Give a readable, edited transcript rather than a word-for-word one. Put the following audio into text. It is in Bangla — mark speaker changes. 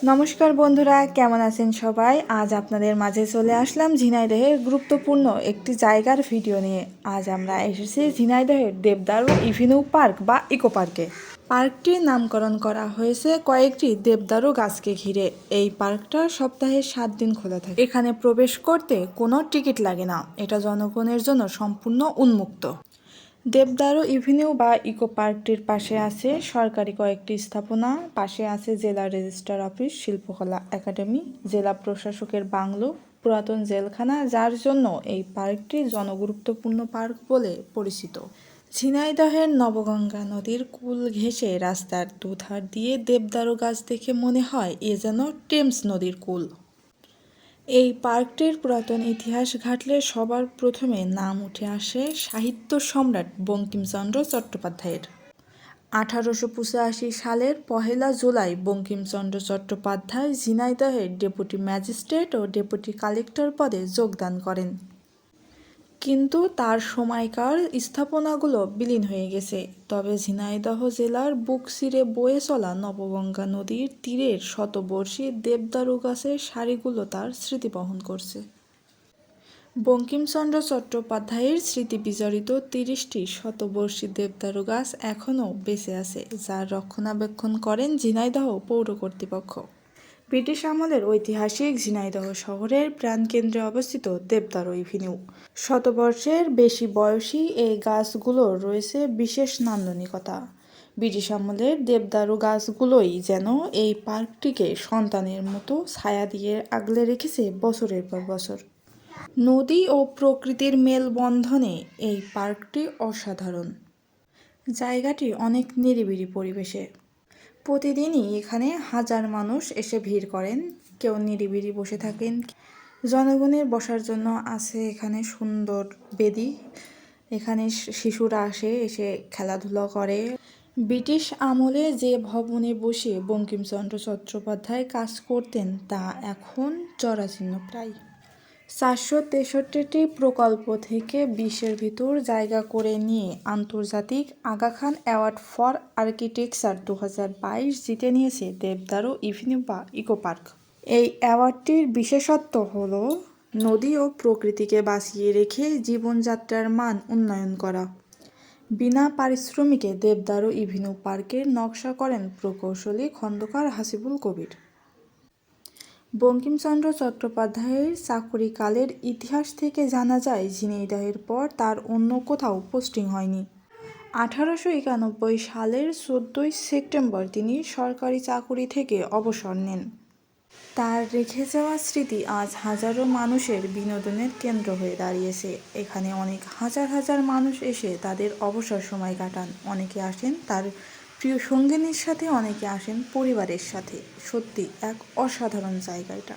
Speaker 1: নমস্কার বন্ধুরা, কেমন আছেন সবাই? আজ আপনাদের মাঝে চলে আসলাম ঝিনাইদহের গুরুত্বপূর্ণ একটি জায়গার ভিডিও নিয়ে। আজ আমরা এসেছি ঝিনাইদহের দেবদারু এভিনিউ পার্ক বা ইকো পার্কে। পার্কটির নামকরণ করা হয়েছে কয়েকটি দেবদারু গাছকে ঘিরে। এই পার্কটা সপ্তাহে 7 দিন খোলা থাকে। এখানে প্রবেশ করতে কোনো টিকিট লাগে না, এটা জনগণের জন্য সম্পূর্ণ উন্মুক্ত। দেবদারু এভিনিউ বা ইকো পার্কটির পাশে আছে সরকারি কয়েকটি স্থাপনা, পাশে আছে জেলা রেজিস্ট্রার অফিস, শিল্পকলা একাডেমি, জেলা প্রশাসকের বাংলো, পুরাতন জেলখানা, যার জন্য এই পার্কটি জনগুরুত্বপূর্ণ পার্ক বলে পরিচিত। ঝিনাইদহের নবগঙ্গা নদীর কূল ঘেঁষে রাস্তার দুধার দিয়ে দেবদারু গাছ দেখে মনে হয় এ যেন টেমস নদীর কূল। এই পার্কটির পুরাতন ইতিহাস ঘাঁটলে সবার প্রথমে নাম উঠে আসে সাহিত্য সম্রাট বঙ্কিমচন্দ্র চট্টোপাধ্যায়ের। 1885 সালের 1 জুলাই বঙ্কিমচন্দ্র চট্টোপাধ্যায় ঝিনাইদহের ডেপুটি ম্যাজিস্ট্রেট ও ডেপুটি কালেক্টর পদে যোগদান করেন। কিন্তু তার সময়কার স্থাপনাগুলো বিলীন হয়ে গেছে। তবে ঝিনাইদহ জেলার বুক চিরে বয়ে চলা নবগঙ্গা নদীর তীরের শতবর্ষী দেবদারু গাছের সারিগুলো তার স্মৃতি বহন করছে। বঙ্কিমচন্দ্র চট্টোপাধ্যায়ের স্মৃতি বিজড়িত 30টি শতবর্ষী দেবদারু গাছ এখনও বেঁচে আছে, যার রক্ষণাবেক্ষণ করেন ঝিনাইদহ পৌর কর্তৃপক্ষ। ব্রিটিশ আমলের ঐতিহাসিক ঝিনাইদহ শহরের প্রাণকেন্দ্রে অবস্থিত দেবদারু এভিনিউ। শতবর্ষের বেশি বয়সী এই গাছগুলোর রয়েছে বিশেষ নান্দনিকতা। ব্রিটিশ আমলের দেবদারু গাছগুলোই যেন এই পার্কটিকে সন্তানের মতো ছায়া দিয়ে আগলে রেখেছে বছরের পর বছর। নদী ও প্রকৃতির মেলবন্ধনে এই পার্কটি অসাধারণ। জায়গাটি অনেক নিরিবিলি পরিবেশে। প্রতিদিনই এখানে হাজার মানুষ এসে ভিড় করেন, কেউ নিরিবিলি বসে থাকেন। জনগণের বসার জন্য আছে এখানে সুন্দর বেদি। এখানে শিশুরা এসে খেলাধুলা করে। ব্রিটিশ আমলে যে ভবনে বসে বঙ্কিমচন্দ্র চট্টোপাধ্যায় কাজ করতেন তা এখন জরাজীর্ণ প্রায়। 463টি প্রকল্প থেকে 20-এর ভিতর জায়গা করে নিয়ে আন্তর্জাতিক Aga Khan award for architecture 2022 জিতে নিয়েছে দেবদারু এভিনিউ বা ইকো পার্ক। এই অ্যাওয়ার্ডটির বিশেষত্ব হল নদী ও প্রকৃতিকে বাঁচিয়ে রেখে জীবনযাত্রার মান উন্নয়ন করা। বিনা পারিশ্রমিকে দেবদারু এভিনিউ পার্কের নকশা করেন প্রকৌশলী খন্দকার হাসিবুল কবির। বঙ্কিমচন্দ্র চট্টোপাধ্যায়ের চাকুরিকালের ইতিহাস থেকে জানা যায় ঝিনাইদহের পর তার অন্য কোথাও পোস্টিং হয়নি। 1891 সালের 14 সেপ্টেম্বর তিনি সরকারি চাকুরি থেকে অবসর নেন। তার রেখে যাওয়া স্মৃতি আজ হাজারো মানুষের বিনোদনের কেন্দ্র হয়ে দাঁড়িয়েছে। এখানে অনেক হাজার হাজার মানুষ এসে তাদের অবসর সময় কাটান। অনেকে আসেন তার প্রিয় সঙ্গিনীর সাথে, অনেকে আসেন পরিবারের সাথে। সত্যি এক অসাধারণ জায়গা এটা।